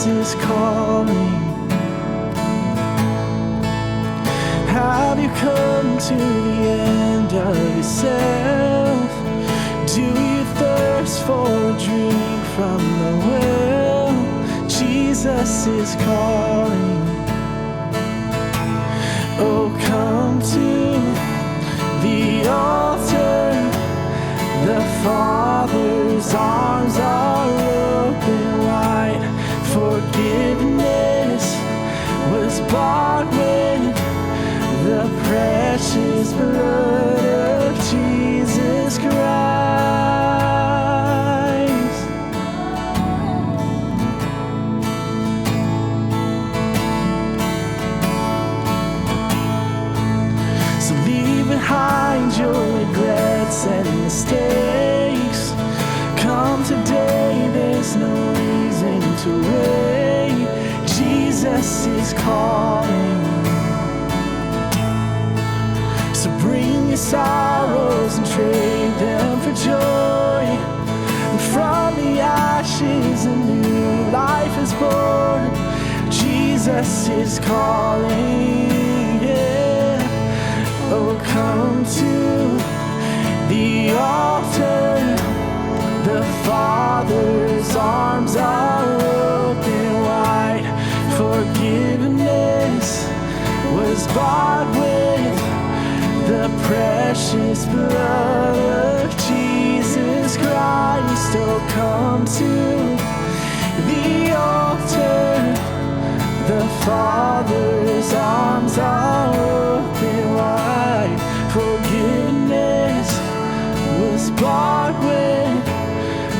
Jesus is calling. Have you come to the end of yourself? Do you thirst for a drink from the well? Jesus is calling. Oh, come to the altar. The Father's arms are open wide. Forgiveness was bought with the precious blood of Jesus Christ. So leave behind your regrets and mistakes. Come today, there's no reason to wait. Jesus is calling. So bring your sorrows and trade them for joy. And from the ashes a new life is born. Jesus is calling, yeah. Oh, come to the altar. The Father's arms are open wide. Forgiveness was bought with the precious blood of Jesus Christ. Oh, come to the altar. The Father's arms are open wide. Forgiveness was bought with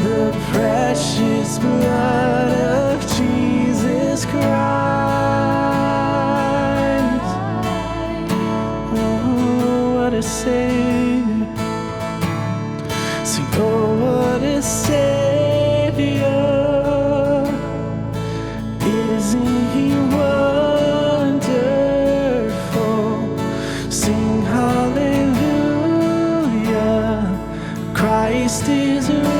the precious blood of Jesus Christ. Oh, what a Savior. Sing, oh, what a Savior. Isn't He wonderful? Sing hallelujah. Christ is risen.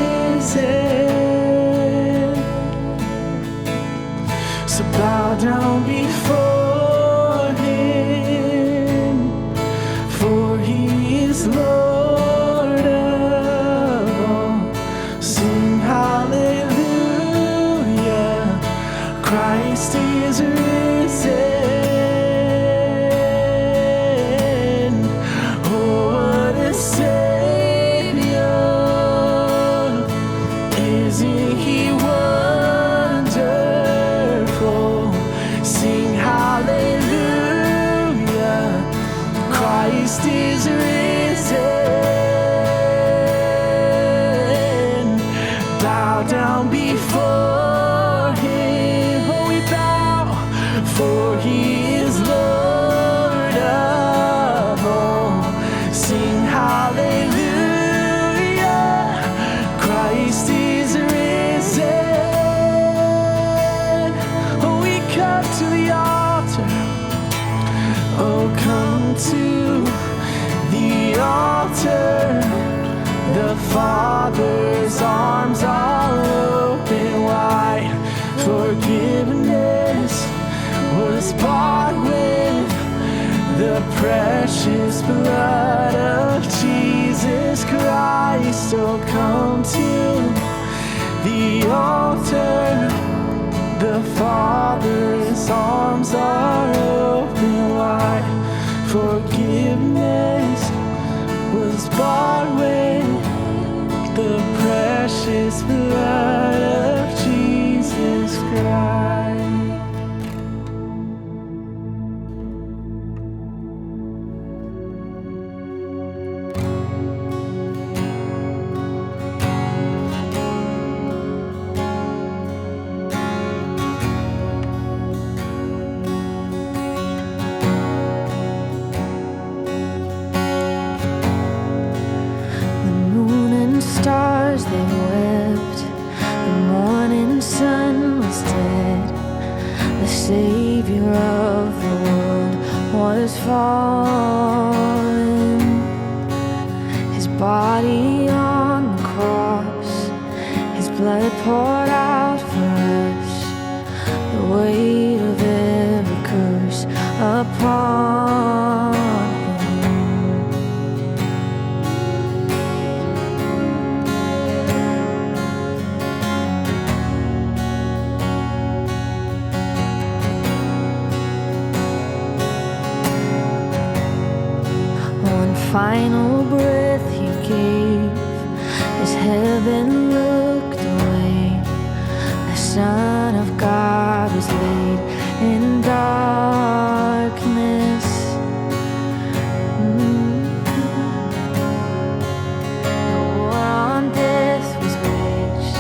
So bow down before Him, for He is Lord of all. Sing hallelujah. Christ is risen. Oh, what a Savior. Isn't He wonderful? Sing hallelujah. Christ is risen. Bow down before Him. Oh, we bow, for He is Lord of all. Sing hallelujah. Christ is risen. Oh, we come to the altar. Oh, come to the altar. The Father's arms are open wide. Forgiveness was bought with the precious blood of Jesus Christ. So come to the altar. The Father's arms are open wide. Forgiveness was bought with the precious blood of Jesus Christ. Stars they wept, the morning sun was dead. The Savior of the world was fallen. His body on the cross, His blood poured out for us. final breath he gave, as heaven looked away, the Son of God was laid in darkness. The war on death was waged,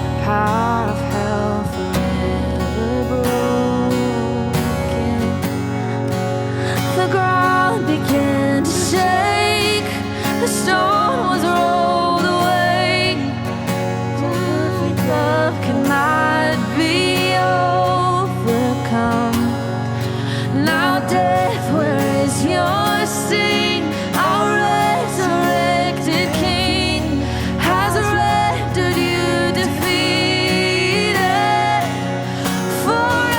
the power of hell forever broken. The ground began to shake, the stone was rolled away. Perfect love cannot be overcome. Now death, where is your sting? Our resurrected King has rendered you defeated. Forever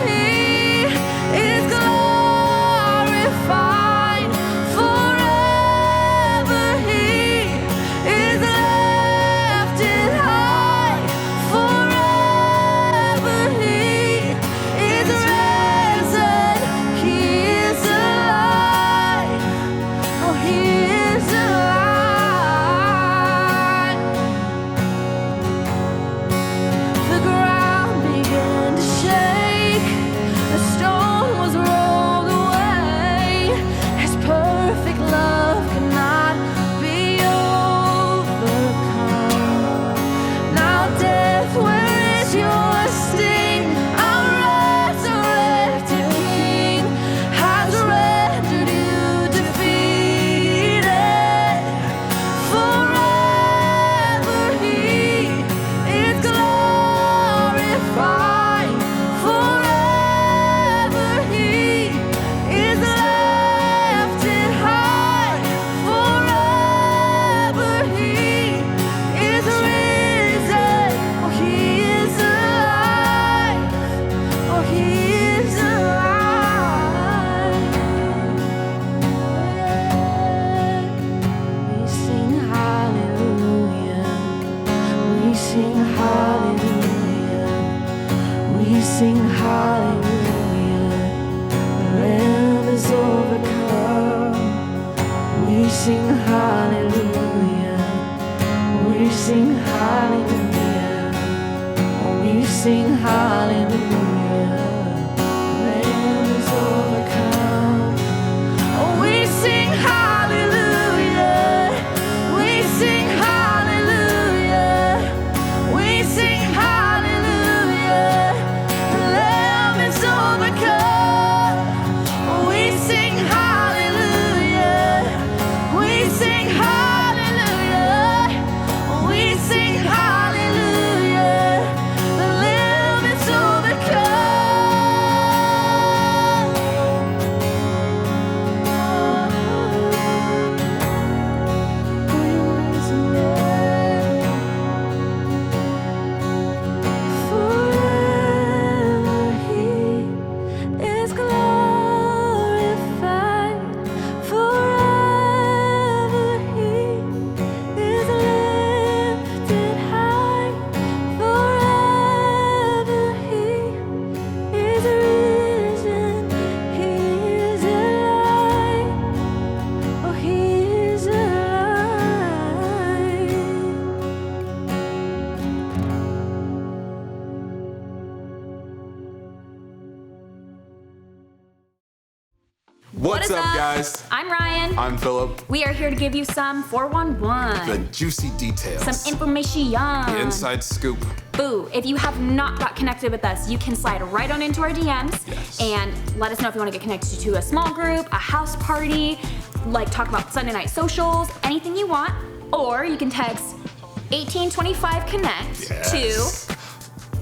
He is glorified. Forever He is lifted high. Forever He is risen. He is alive. Oh, He is alive. The ground began to shake, the stone was rolled away. His perfect love cannot be overcome. Now death, where is your sting? Our resurrected King has rendered you defeated. Forever He is glorified. Forever He is lifted high. Forever He is risen. Oh, He is alive. Oh, He is alive. We sing hallelujah. We sing hallelujah. We sing hallelujah. The Lamb is overcome. We sing hallelujah. We sing hallelujah. We sing hallelujah. The Lamb is overcome. Oh, we sing hallelujah. We sing hallelujah. We sing hallelujah. The Lamb is overcome. Oh, we sing hallelujah. We sing hallelujah. We sing hallelujah. The Lamb is What's up, guys? I'm Ryan. I'm Philip. We are here to give you some 411. The juicy details. Some information. The inside scoop. Boo. If you have not got connected with us, you can slide right on into our DMs and let us know if you want to get connected to a small group, a house party, like talk about Sunday night socials, anything you want. Or you can text 1825 connect to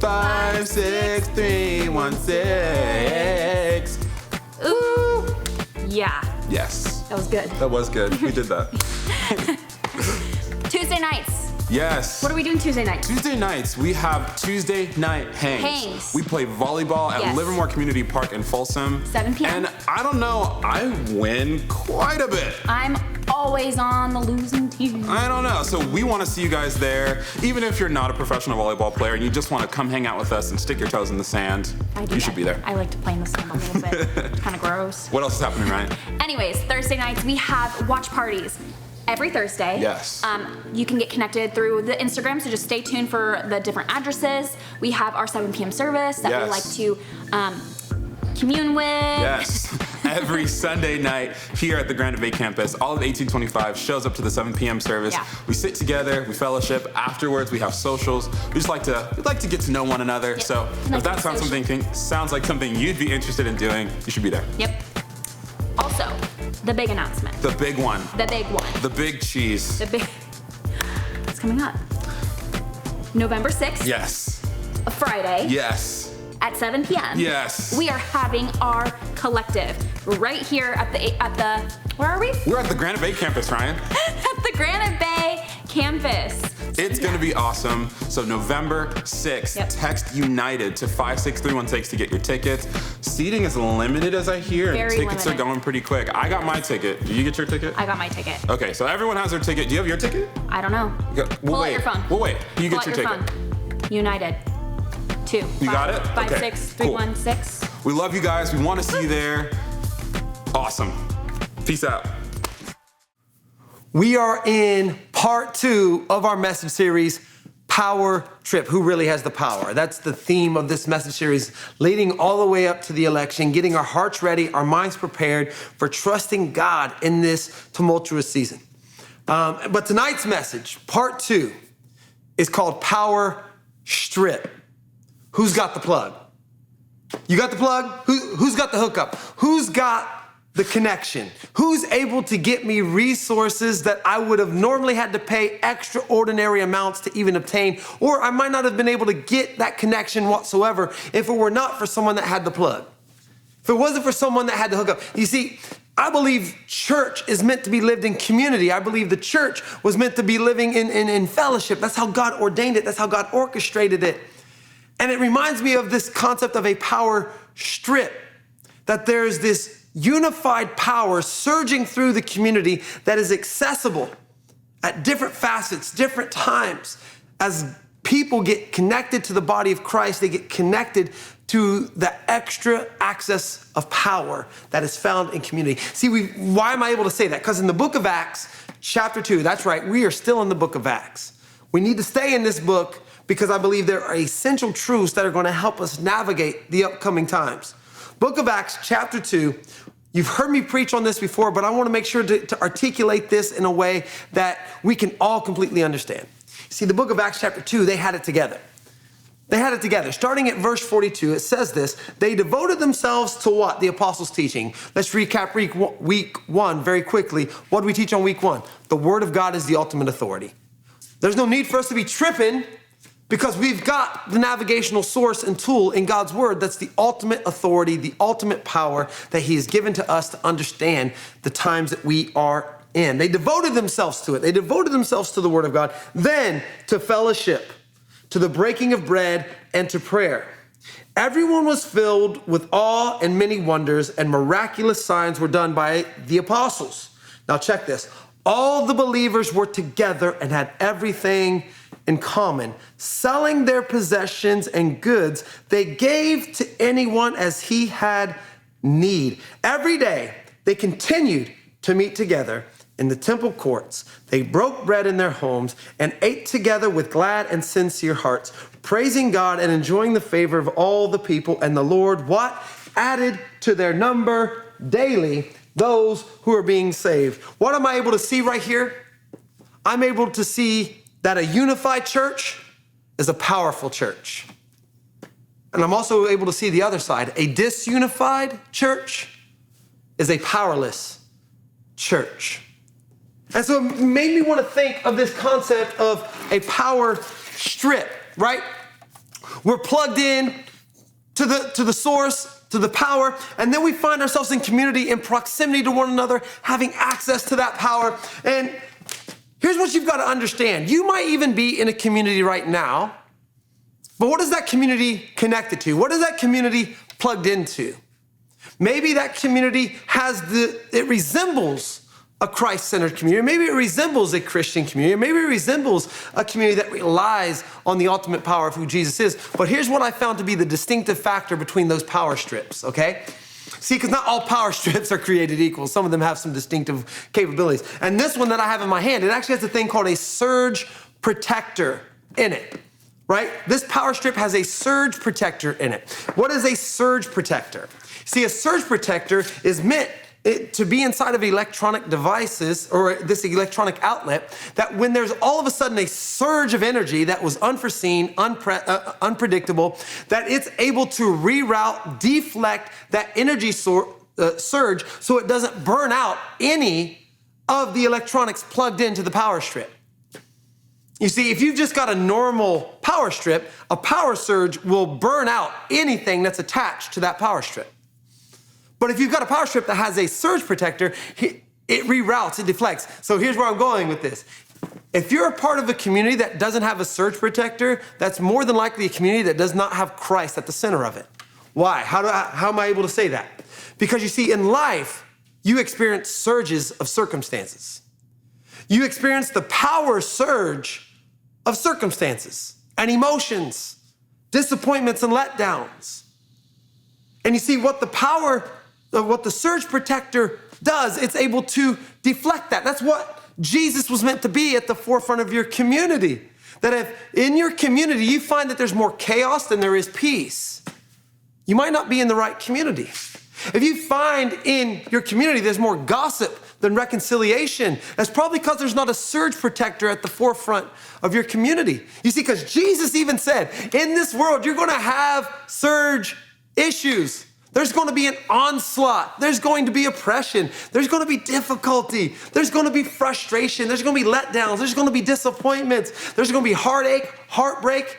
56316. ooh. Yeah. Yes. That was good. That was good. We did that. Tuesday nights, Yes. What are we doing Tuesday night? Tuesday nights, we have Tuesday night hangs. We play volleyball at Yes. Livermore Community Park in Folsom. 7 p.m. And I don't know, I win quite a bit. I'm always on the losing team. I don't know. So we want to see you guys there. Even if you're not a professional volleyball player and you just want to come hang out with us and stick your toes in the sand, you should be there. I like to play in the sand a little bit. Kind of gross. What else is happening, Ryan? Anyways, Thursday nights we have watch parties. Every Thursday. Yes. You can get connected through the Instagram, so just stay tuned for the different addresses. We have our 7 p.m. service that we like to commune with. Yes. Every Sunday night here at the Granite Bay campus, all of 1825 shows up to the 7 p.m. service. Yeah. We sit together, we fellowship. Afterwards, we have socials. We just like to get to know one another. Yep. So if that sounds like something you'd be interested in doing, you should be there. Yep. Also, the big announcement. The big one. The big one. The big cheese. The big. It's coming up. The 6th. Yes. A Friday. Yes. At 7 p.m. Yes. We are having our collective right here at the where are we? We're at the Granite Bay campus, Ryan. At the Granite Bay campus. It's gonna be awesome. So November 6th, text United to 56316 to get your tickets. Seating is limited as I hear, and tickets are going pretty quick. I got my ticket. Did you get your ticket? I got my ticket. Okay, so everyone has their ticket. Do you have your ticket? I don't know. We'll Pull wait. out your phone. We'll wait. You Pull get out your your ticket. phone. United. 2. You got it? 5 Okay, 6 3 cool. 1 6. We love you guys. We want to see you there. Awesome. Peace out. We are in part 2 of our message series, Power Trip. Who really has the power? That's the theme of this message series, leading all the way up to the election, getting our hearts ready, our minds prepared for trusting God in this tumultuous season. But tonight's message, part 2, is called Power Strip. Who's got the plug? You got the plug? Who's got the hookup? Who's got the connection? Who's able to get me resources that I would have normally had to pay extraordinary amounts to even obtain, or I might not have been able to get that connection whatsoever if it were not for someone that had the plug? If it wasn't for someone that had the hookup. You see, I believe church is meant to be lived in community. I believe the church was meant to be living in fellowship. That's how God ordained it. That's how God orchestrated it. And it reminds me of this concept of a power strip, that there's this unified power surging through the community that is accessible at different facets, different times. As people get connected to the body of Christ, they get connected to the extra access of power that is found in community. See, why am I able to say that? Because in the book of Acts, chapter 2, that's right, we are still in the book of Acts. We need to stay in this book because I believe there are essential truths that are going to help us navigate the upcoming times. Book of Acts, chapter 2. You've heard me preach on this before, but I want to make sure to articulate this in a way that we can all completely understand. See, the book of Acts, chapter 2, they had it together. They had it together. Starting at verse 42, it says this: they devoted themselves to what? The apostles' teaching. Let's recap week 1 very quickly. What did we teach on week 1? The word of God is the ultimate authority. There's no need for us to be tripping because we've got the navigational source and tool in God's word that's the ultimate authority, the ultimate power that he has given to us to understand the times that we are in. They devoted themselves to it. They devoted themselves to the word of God, then to fellowship, to the breaking of bread, and to prayer. Everyone was filled with awe, and many wonders and miraculous signs were done by the apostles. Now check this. All the believers were together and had everything in common. Selling their possessions and goods, they gave to anyone as he had need. Every day, they continued to meet together in the temple courts. They broke bread in their homes and ate together with glad and sincere hearts, praising God and enjoying the favor of all the people. And the Lord, what? Added to their number daily those who are being saved. What am I able to see right here? I'm able to see that a unified church is a powerful church. And I'm also able to see the other side. A disunified church is a powerless church. And so it made me want to think of this concept of a power strip, right? We're plugged in to the source, to the power, and then we find ourselves in community, in proximity to one another, having access to that power. And Here's what you've got to understand. You might even be in a community right now, but what is that community connected to? What is that community plugged into? Maybe that community it resembles a Christ-centered community. Maybe it resembles a Christian community. Maybe it resembles a community that relies on the ultimate power of who Jesus is. But here's what I found to be the distinctive factor between those power strips, okay? See, because not all power strips are created equal. Some of them have some distinctive capabilities. And this one that I have in my hand, it actually has a thing called a surge protector in it, right? This power strip has a surge protector in it. What is a surge protector? See, a surge protector is meant to be inside of electronic devices or this electronic outlet that when there's all of a sudden a surge of energy that was unforeseen, unpredictable, that it's able to reroute, deflect that energy surge so it doesn't burn out any of the electronics plugged into the power strip. You see, if you've just got a normal power strip, a power surge will burn out anything that's attached to that power strip. But if you've got a power strip that has a surge protector, it reroutes, it deflects. So here's where I'm going with this. If you're a part of a community that doesn't have a surge protector, that's more than likely a community that does not have Christ at the center of it. Why? How am I able to say that? Because you see, in life, you experience surges of circumstances. You experience the power surge of circumstances and emotions, disappointments and letdowns. And you see what the surge protector does, it's able to deflect that. That's what Jesus was meant to be at the forefront of your community. That if in your community you find that there's more chaos than there is peace, you might not be in the right community. If you find in your community there's more gossip than reconciliation, that's probably because there's not a surge protector at the forefront of your community. You see, because Jesus even said, in this world, you're going to have surge issues. There's going to be an onslaught. There's going to be oppression. There's going to be difficulty. There's going to be frustration. There's going to be letdowns. There's going to be disappointments. There's going to be heartache, heartbreak,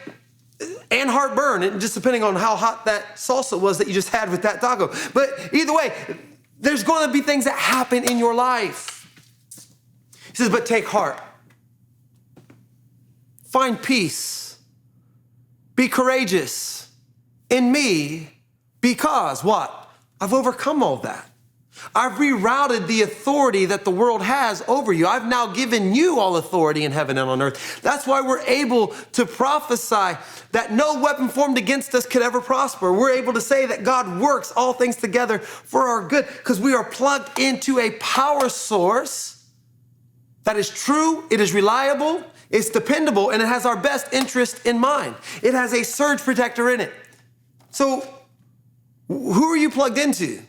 and heartburn, and just depending on how hot that salsa was that you just had with that taco. But either way, there's going to be things that happen in your life. He says, but take heart. Find peace. Be courageous in me. Because what? I've overcome all that. I've rerouted the authority that the world has over you. I've now given you all authority in heaven and on earth. That's why we're able to prophesy that no weapon formed against us could ever prosper. We're able to say that God works all things together for our good because we are plugged into a power source that is true, it is reliable, it's dependable, and it has our best interest in mind. It has a surge protector in it. So, who are you plugged into?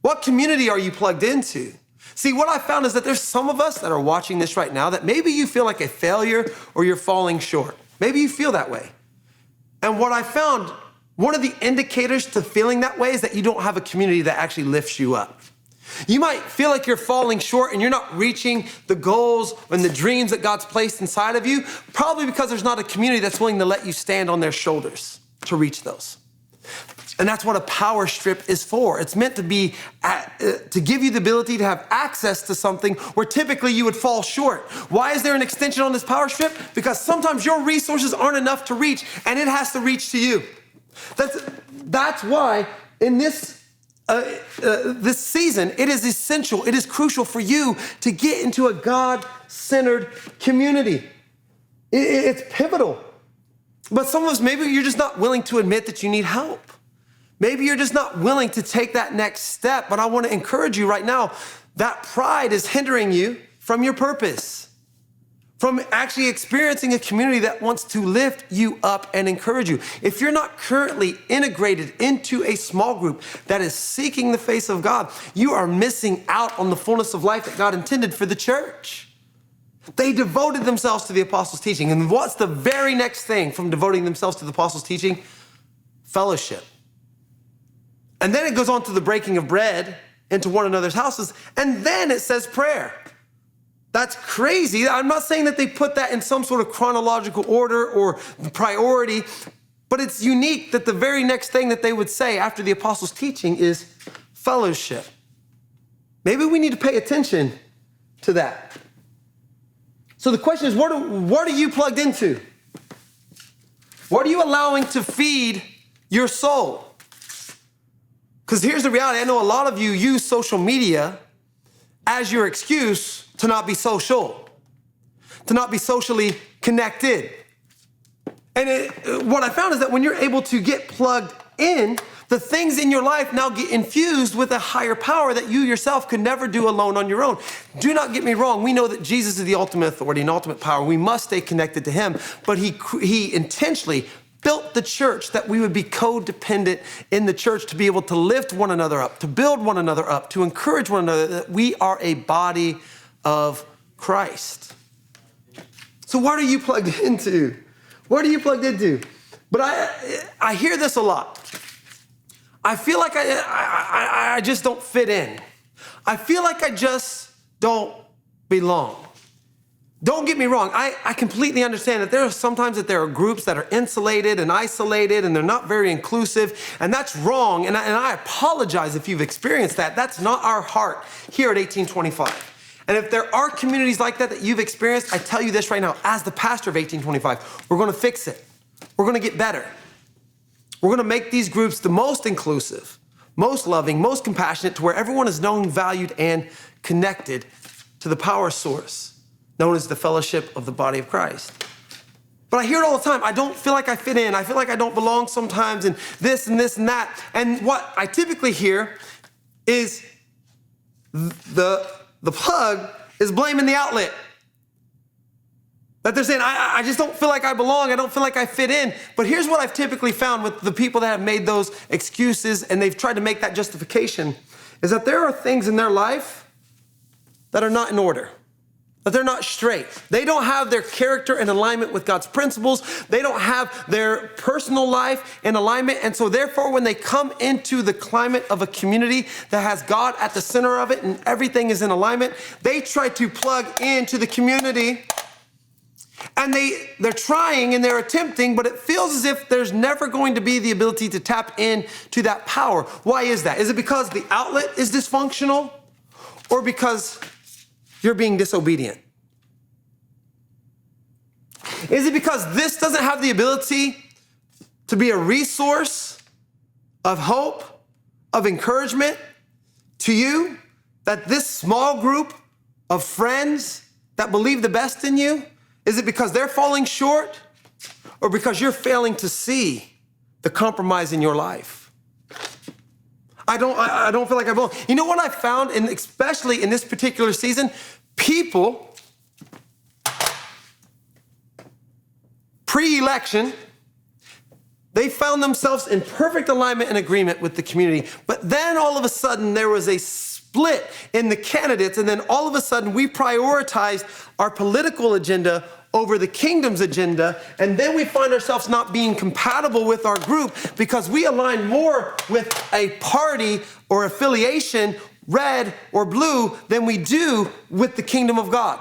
What community are you plugged into? See, what I found is that there's some of us that are watching this right now that maybe you feel like a failure or you're falling short. Maybe you feel that way. And what I found, one of the indicators to feeling that way is that you don't have a community that actually lifts you up. You might feel like you're falling short and you're not reaching the goals and the dreams that God's placed inside of you, probably because there's not a community that's willing to let you stand on their shoulders to reach those. And that's what a power strip is for. It's meant to be, to give you the ability to have access to something where typically you would fall short. Why is there an extension on this power strip? Because sometimes your resources aren't enough to reach and it has to reach to you. That's why in this season, it is essential, it is crucial for you to get into a God-centered community. It's pivotal. But some of us, maybe you're just not willing to admit that you need help. Maybe you're just not willing to take that next step, but I want to encourage you right now, that pride is hindering you from your purpose, from actually experiencing a community that wants to lift you up and encourage you. If you're not currently integrated into a small group that is seeking the face of God, you are missing out on the fullness of life that God intended for the church. They devoted themselves to the apostles' teaching. And what's the very next thing from devoting themselves to the apostles' teaching? Fellowship. And then it goes on to the breaking of bread into one another's houses. And then it says prayer. That's crazy. I'm not saying that they put that in some sort of chronological order or priority, but it's unique that the very next thing that they would say after the apostles' teaching is fellowship. Maybe we need to pay attention to that. So the question is, what are you plugged into? What are you allowing to feed your soul? Because here's the reality. I know a lot of you use social media as your excuse to not be social, to not be socially connected. And what I found is that when you're able to get plugged in, the things in your life now get infused with a higher power that you yourself could never do alone on your own. Do not get me wrong. We know that Jesus is the ultimate authority and ultimate power. We must stay connected to him. But he intentionally built the church that we would be codependent in the church to be able to lift one another up, to build one another up, to encourage one another, that we are a body of Christ. So what are you plugged into? What are you plugged into? But I hear this a lot. I feel like I just don't fit in. I feel like I just don't belong. Don't get me wrong. I completely understand that there are groups that are insulated and isolated and they're not very inclusive, and that's wrong. And I apologize if you've experienced that. That's not our heart here at 1825. And if there are communities like that you've experienced, I tell you this right now, as the pastor of 1825, we're going to fix it. We're going to get better. We're going to make these groups the most inclusive, most loving, most compassionate, to where everyone is known, valued, and connected to the power source, known as the fellowship of the body of Christ. But I hear it all the time. I don't feel like I fit in. I feel like I don't belong sometimes, and this and this and that. And what I typically hear is the plug is blaming the outlet. That they're saying, I just don't feel like I belong. I don't feel like I fit in. But here's what I've typically found with the people that have made those excuses and they've tried to make that justification, is that there are things in their life that are not in order, that they're not straight. They don't have their character in alignment with God's principles. They don't have their personal life in alignment. And so therefore, when they come into the climate of a community that has God at the center of it and everything is in alignment, they try to plug into the community. And they're trying and they're attempting, but it feels as if there's never going to be the ability to tap into that power. Why is that? Is it because the outlet is dysfunctional, or because you're being disobedient? Is it because this doesn't have the ability to be a resource of hope, of encouragement to you, that this small group of friends that believe the best in you, is it because they're falling short, or because you're failing to see the compromise in your life? I don't feel like I belong. You know what I found, and especially in this particular season, people pre-election, they found themselves in perfect alignment and agreement with the community. But then all of a sudden there was a split in the candidates, and then all of a sudden we prioritized our political agenda over the kingdom's agenda, and then we find ourselves not being compatible with our group because we align more with a party or affiliation, red or blue, than we do with the kingdom of God.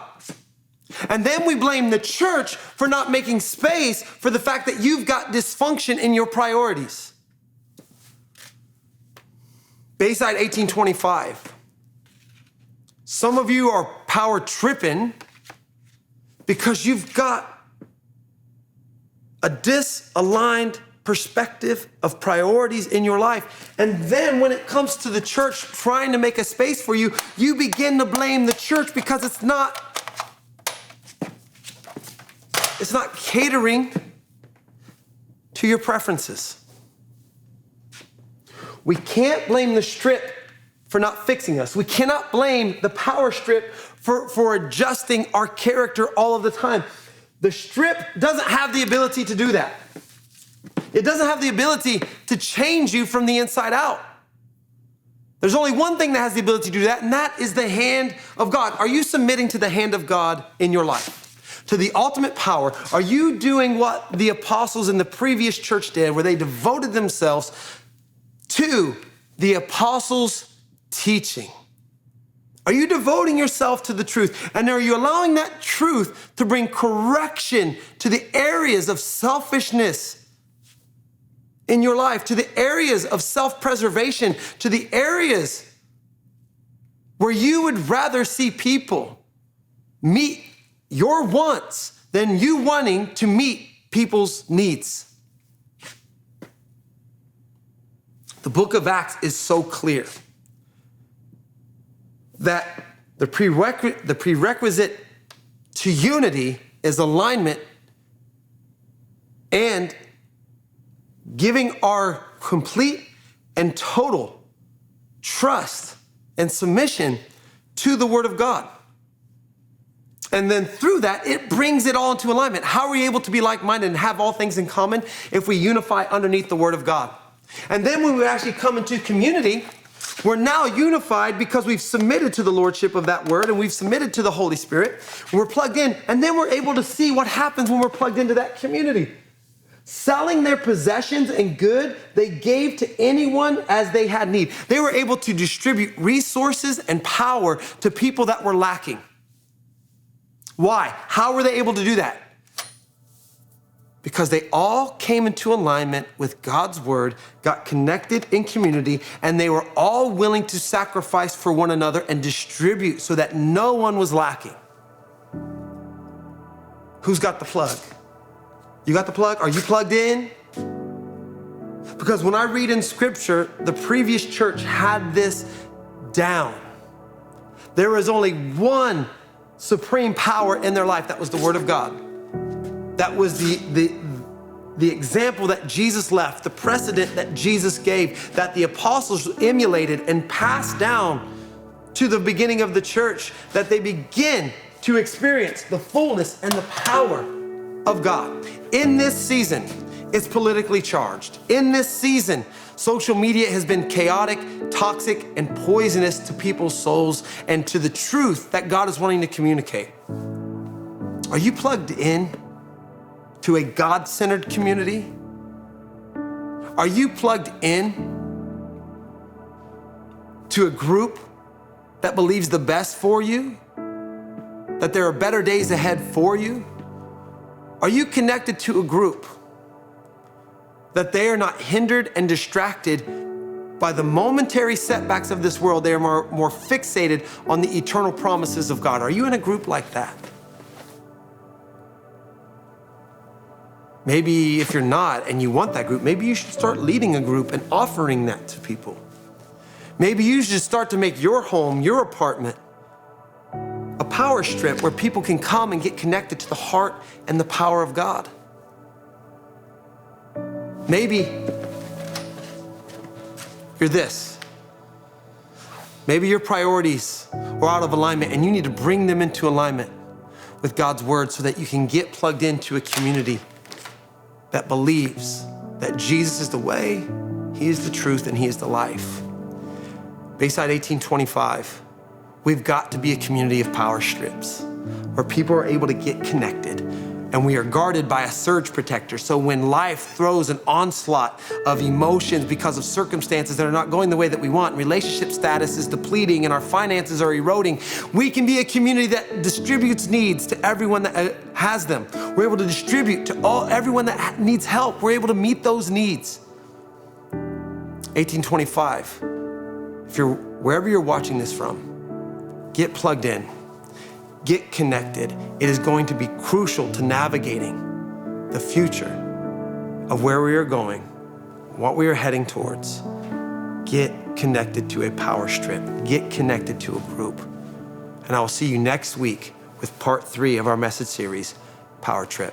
And then we blame the church for not making space for the fact that you've got dysfunction in your priorities. Bayside 1825. Some of you are power tripping because you've got a disaligned perspective of priorities in your life. And then when it comes to the church trying to make a space for you, you begin to blame the church because it's not catering to your preferences. We can't blame the strip for not fixing us. We cannot blame the power strip for adjusting our character all of the time. The strip doesn't have the ability to do that. It doesn't have the ability to change you from the inside out. There's only one thing that has the ability to do that, and that is the hand of God. Are you submitting to the hand of God in your life? To the ultimate power? Are you doing what the apostles in the previous church did, where they devoted themselves to the apostles' teaching? Are you devoting yourself to the truth? And are you allowing that truth to bring correction to the areas of selfishness in your life, to the areas of self-preservation, to the areas where you would rather see people meet your wants than you wanting to meet people's needs. The book of Acts is so clear that the prerequisite to unity is alignment and giving our complete and total trust and submission to the Word of God. And then through that, it brings it all into alignment. How are we able to be like-minded and have all things in common? If we unify underneath the Word of God. And then when we actually come into community, we're now unified because we've submitted to the lordship of that Word and we've submitted to the Holy Spirit. We're plugged in, and then we're able to see what happens when we're plugged into that community. Selling their possessions and good, they gave to anyone as they had need. They were able to distribute resources and power to people that were lacking. Why? How were they able to do that? Because they all came into alignment with God's Word, got connected in community, and they were all willing to sacrifice for one another and distribute so that no one was lacking. Who's got the plug? You got the plug? Are you plugged in? Because when I read in Scripture, the previous church had this down. There was only one supreme power in their life. That was the Word of God. That was the example that Jesus left, the precedent that Jesus gave, that the apostles emulated and passed down to the beginning of the church, that they begin to experience the fullness and the power of God. In this season, it's politically charged. In this season, social media has been chaotic, toxic, and poisonous to people's souls and to the truth that God is wanting to communicate. Are you plugged in to a God-centered community? Are you plugged in to a group that believes the best for you? That there are better days ahead for you? Are you connected to a group that they are not hindered and distracted by the momentary setbacks of this world? They are more fixated on the eternal promises of God. Are you in a group like that? Maybe if you're not and you want that group, maybe you should start leading a group and offering that to people. Maybe you should start to make your home, your apartment, a power strip where people can come and get connected to the heart and the power of God. Maybe you're this. Maybe your priorities are out of alignment and you need to bring them into alignment with God's Word so that you can get plugged into a community that believes that Jesus is the way, He is the truth, and He is the life. Bayside 1825, we've got to be a community of power strips where people are able to get connected and we are guarded by a surge protector. So when life throws an onslaught of emotions because of circumstances that are not going the way that we want, relationship status is depleting and our finances are eroding, we can be a community that distributes needs to everyone that has them. We're able to distribute to everyone that needs help. We're able to meet those needs. 1825, wherever you're watching this from, get plugged in. Get connected. It is going to be crucial to navigating the future of where we are going, what we are heading towards. Get connected to a power strip. Get connected to a group. And I will see you next week with part 3 of our message series, Power Trip.